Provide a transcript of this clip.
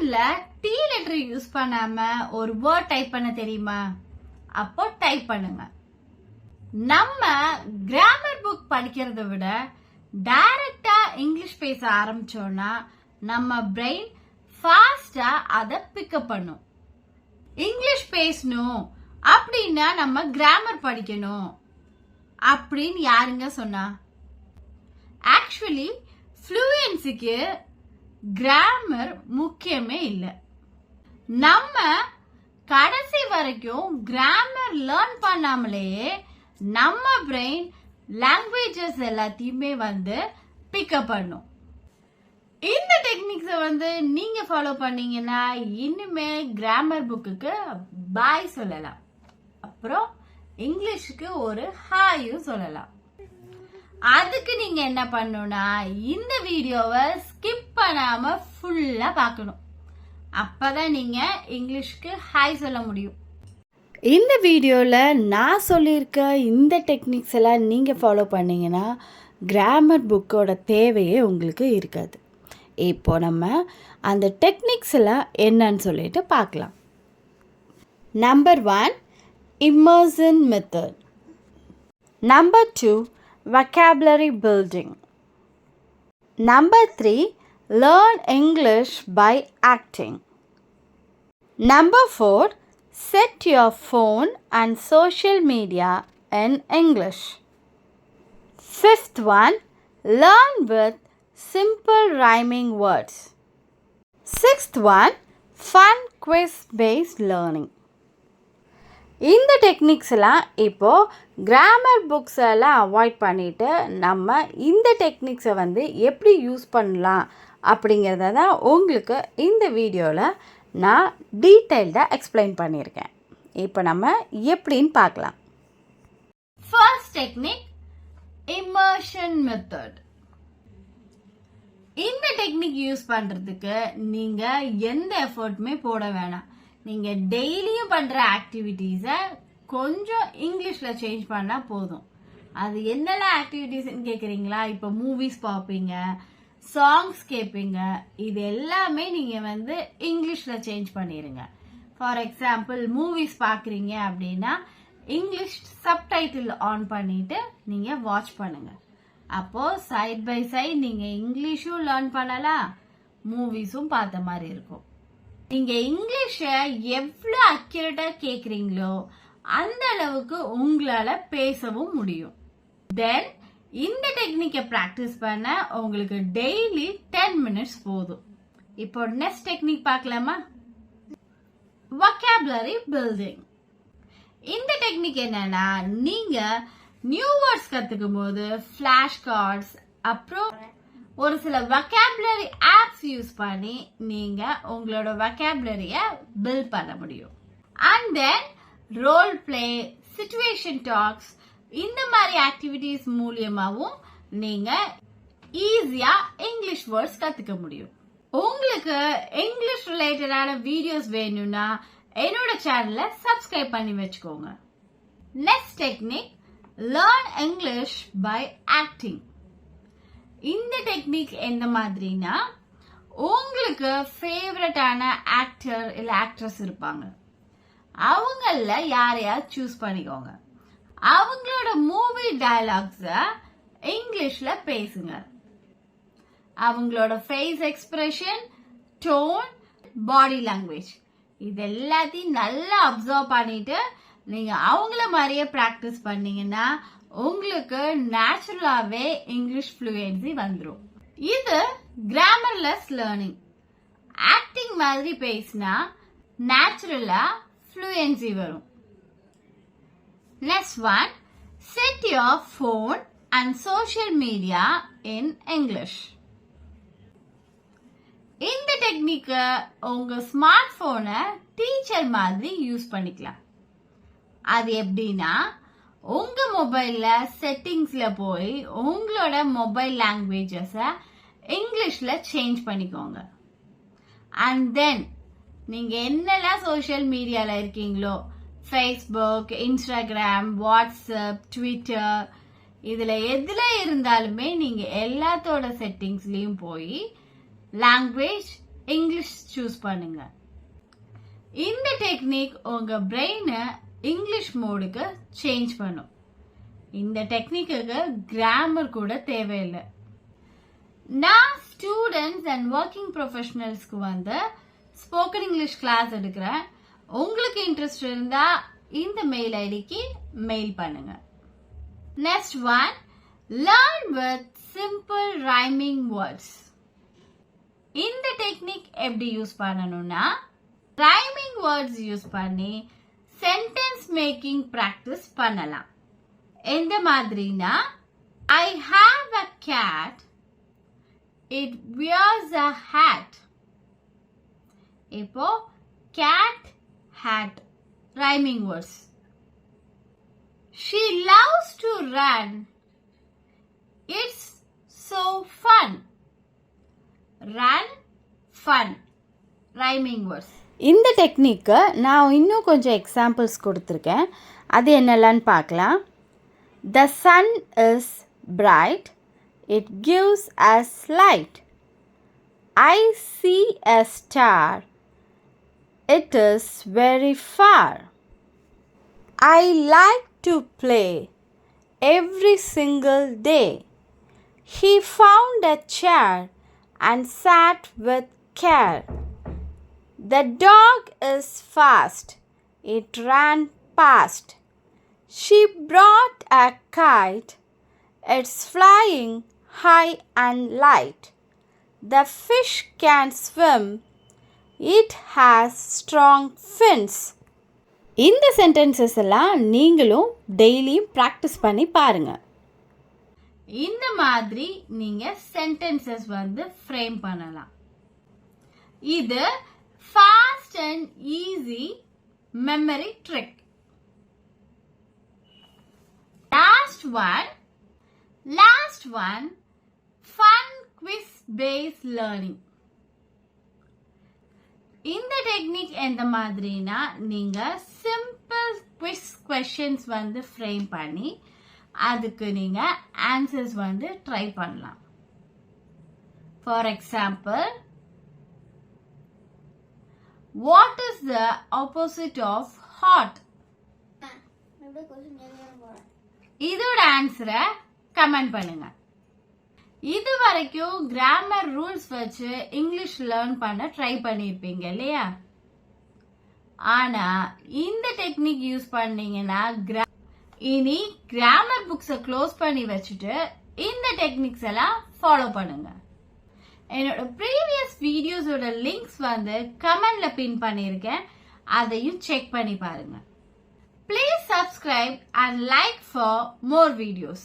கீபோர்ட்ல T letter use பண்ணாம ஒரு word type பண்ண தெரியுமா? அப்போ டைப் பண்ணுங்க. நம்ம கிராமர் புக் படிக்கிறத விட டைரக்டா இங்கிலீஷ் பேச ஆரம்பிச்சோம்னா நம்ம பிரெயின் ஃபாஸ்டா அதை பிக்கப் பண்ணும். இங்கிலீஷ் பேசணும் அப்படின்னா நம்ம கிராமர் படிக்கணும் அப்படின்னு யாருங்க சொன்னா? ஆக்சுவலி ஃப்ளூயன்சிக்கு கிராமர் முக்கியமே இல்லை. நம்ம கடைசி வரைக்கும் கிராமர் லேர்ன் பண்ணாமலேயே நம்ம பிரெயின் லாங்குவேஜஸ் எல்லாத்தையுமே பிக்கப் பண்ணும். இந்த டெக்னிக்ஸை நீங்க ஃபாலோ பண்ணீங்கன்னா இனிமே கிராமர் புக்குக்கு பாய் சொல்லலாம், அப்புறம் இங்கிலீஷுக்கு ஒரு ஹாயும் சொல்லலாம். அதுக்கு நீங்க என்ன பண்ணணும்னா இந்த வீடியோவை ஸ்கிப் பண்ணாம ஃபுல்லா பார்க்கணும். அப்பதான் நீங்க இங்கிலீஷ்க்கு ஹாய் சொல்ல முடியும். இந்த வீடியோவில் நான் சொல்லியிருக்க இந்த டெக்னிக்ஸ் எல்லாம் நீங்கள் ஃபாலோ பண்ணிங்கன்னா கிராமர் புக்கோட தேவையே உங்களுக்கு இருக்காது. இப்போ நம்ம அந்த டெக்னிக்ஸ் எல்லாம் என்னன்னு சொல்லிட்டு பார்க்கலாம். Number 1, immersion method. Number 2, vocabulary building. Number 3, learn English by acting. Number 4, set your phone and social media in English. Fifth one, learn with simple rhyming words. Sixth one, fun quiz-based learning. இந்த techniques எல்லாம் இப்போது grammar books எல்லாம் avoid பண்ணிவிட்டு நம்ம இந்த டெக்னிக்ஸை எப்படி use பண்ணலாம் அப்படிங்கிறத தான் உங்களுக்கு இந்த வீடியோவில் நான் டீட்டெயில்டாக எக்ஸ்பிளைன் பண்ணியிருக்கேன். இப்போ நம்ம எப்படின்னு பார்க்கலாம். First technique, immersion method. இந்த டெக்னிக் யூஸ் பண்ணுறதுக்கு நீங்கள் எந்த எஃபர்ட்டுமே போட வேணாம். நீங்க டெய்லியும் பண்ற ஆக்டிவிட்டீஸை கொஞ்சம் இங்கிலீஷ்ல சேஞ்ச் பண்ணா போதும். அது என்னெல்லாம் ஆக்டிவிட்டீஸ் கேக்குறீங்களா? இப்போ மூவிஸ் பார்ப்பீங்க, சாங்ஸ் கேட்பீங்க, இது எல்லாமே நீங்க இங்கிலீஷ்ல சேஞ்ச் பண்ணிருங்க. ஃபார் எக்ஸாம்பிள் மூவிஸ் பாக்குறீங்க அப்படின்னா இங்கிலீஷ் சப்டைட்டில் ஆன் பண்ணிட்டு நீங்க வாட்ச் பண்ணுங்க. அப்போ சைட் பை சைட் நீங்க இங்கிலீஷும் லேர்ன் பண்ணலாம், மூவிஸும் பார்த்த மாதிரி இருக்கும். நீங்க இங்கிலீஷ எவ்வளவு அக்யூரேட்டா கேக்குறீங்களோ அந்த அளவுக்கு உங்களால பேசவும் முடியும். தென் இந்த டெக்னிக்கை பிராக்டிஸ் பண்ண உங்களுக்கு டெய்லி 10 minutes போதும். இப்போ நெக்ஸ்ட் டெக்னிக் பார்க்கலாமா? vocabulary building. இந்த டெக்னிக் என்னன்னா நீங்க நியூ வேர்ட்ஸ் கத்துக்கும் போது ஃபிளாஷ் கார்ட்ஸ் அப்புறம் ஒரு சில vocabulary apps யூஸ் பண்ணி நீங்க உங்களோட vocabulary-ய பில்ட் பண்ண முடியும். And then role play, situation talks, இந்த மாதிரி ஆக்டிவிட்டிஸ் மூலியமாவும் நீங்க ஈஸியா இங்கிலீஷ் வேர்ட்ஸ் கத்துக்க முடியும். உங்களுக்கு இங்கிலீஷ் ரிலேட்டடான வீடியோஸ் வேணும்னா என்னோட சேனலை சப்ஸ்கிரைப் பண்ணி வச்சுக்கோங்க. Next technique, learn English by acting. இந்த டெக்னிக் எந்த மாதிரினா உங்களுக்கு ஃபேவரட்டான ஆக்டர் இல்ல ஆக்ட்ரஸ் இருப்பாங்க, அவங்கள யாரையாவது சூஸ் பண்ணிக்கோங்க. அவங்களோட மூவி டயலாக்ஸ இங்கிலீஷ்ல பேசுங்க. அவங்களோட face expression, tone, body language இது எல்லாத்தையும் நல்லா அப்சர்வ் பண்ணிட்டு நீங்க அவங்கள மாதிரியே பிராக்டிஸ் பண்ணீங்கன்னா உங்களுக்கு நேச்சுரலாவே இங்கிலீஷ் ஃப்ளூயன்சி வந்துடும். இது கிராமர்லெஸ் லேர்னிங். ஆக்டிங் மாதிரி பேசினா நேச்சுரலா ஃப்ளூயன்சி வரும். Next one, set your phone and social media in English. இந்த டெக்னிக்கை உங்க ஸ்மார்ட் போனை டீச்சர் மாதிரி யூஸ் பண்ணிக்கலாம். அது எப்படின்னா உங்க மொபைல்ல செட்டிங்ஸ்ல போய் உங்களோட மொபைல் லாங்குவேஜஸ இங்கிலீஷ்ல சேஞ்ச் பண்ணிக்கோங்க. அண்ட் தென் நீங்க என்னெல்லாம் சோஷியல் மீடியால இருக்கீங்களோ, ஃபேஸ்புக், இன்ஸ்டாகிராம், வாட்ஸ்அப், ட்விட்டர், இதுல எதுல இருந்தாலுமே நீங்க எல்லாத்தோட செட்டிங்ஸ்லயும் போய் லாங்குவேஜ் இங்கிலீஷ் சூஸ் பண்ணுங்க. இந்த டெக்னிக் உங்க பிரெயினை இங்கிலீஷ் மோடுக்கு சேஞ்ச் பண்ணும். இந்த டெக்னிக்கு கிராமர் கூட தேவையில்லை. நான் ஸ்டூடெண்ட்ஸ் அண்ட் ஒர்க்கிங் ப்ரொஃபஷனல்ஸ்க்கு வந்து ஸ்போக்கன் இங்கிலீஷ் கிளாஸ் எடுக்கிறேன். உங்களுக்கு இன்ட்ரெஸ்ட் இருந்தா இந்த மெயில் ஐடிக்கு மெயில் பண்ணுங்க. Next one, learn with simple rhyming words. இந்த டெக்னிக் எப்படி யூஸ் பண்ணணும்னா, ரைமிங் வேர்ட்ஸ் யூஸ் பண்ணி சென்டென்ஸ் மேக்கிங் பிராக்டிஸ் பண்ணலாம். எந்த மாதிரினா, I have a cat, it wears a hat. இப்போ cat, hat rhyming words. She loves to run, it's so fun. Run, fun rhyming words. இந்த டெக்னிக்கு நான் இன்னும் கொஞ்சம் எக்ஸாம்பிள்ஸ் கொடுத்துருக்கேன். அது என்னெல்லான்னு பார்க்கலாம். The sun is bright, it gives us light. I see a star, it is very far. I like to play every single day. He found a chair and sat with care. The dog is fast, it ran past. She brought a kite, it's flying high and light. The fish can swim, it has strong fins. இந்த sentences எல்லாம் நீங்களும் டெய்லியும் practice பண்ணி பாருங்க. இந்த மாதிரி நீங்க sentences வந்து ஃப்ரேம் பண்ணலாம். இது fast and easy memory trick. Last one, fun quiz based learning. இந்த டெக்னிக் எந்த மாதிரினா, நீங்க சிம்பிள் குவிஸ் கொஸ்டின்ஸ் வந்து ஃப்ரேம் பண்ணி அதுக்கு நீங்க ஆன்சர்ஸ் வந்து ட்ரை பண்ணலாம். For example, what is the opposite of hot? இதோட ஆன்சரை கமெண்ட் பண்ணுங்க. இது வரைக்கும் கிராமர் ரூல்ஸ் வச்சு இங்கிலீஷ் லேர்ன் பண்ண ட்ரை பண்ணிருப்பீங்க இல்லையா? ஆனா இந்த டெக்னிக் யூஸ் பண்ணீங்கன்னா இனி கிராமர் புக்ஸை க்ளோஸ் பண்ணி வச்சுட்டு இந்த டெக்னிக்ஸ் எல்லாம் ஃபாலோ பண்ணுங்க. என்னோட ப்ரீவியஸ் வீடியோஸோட லிங்க்ஸ் வந்து கமெண்ட்ல பின் பண்ணியிருக்கேன், அதையும் செக் பண்ணி பாருங்க. Please subscribe and like for more videos.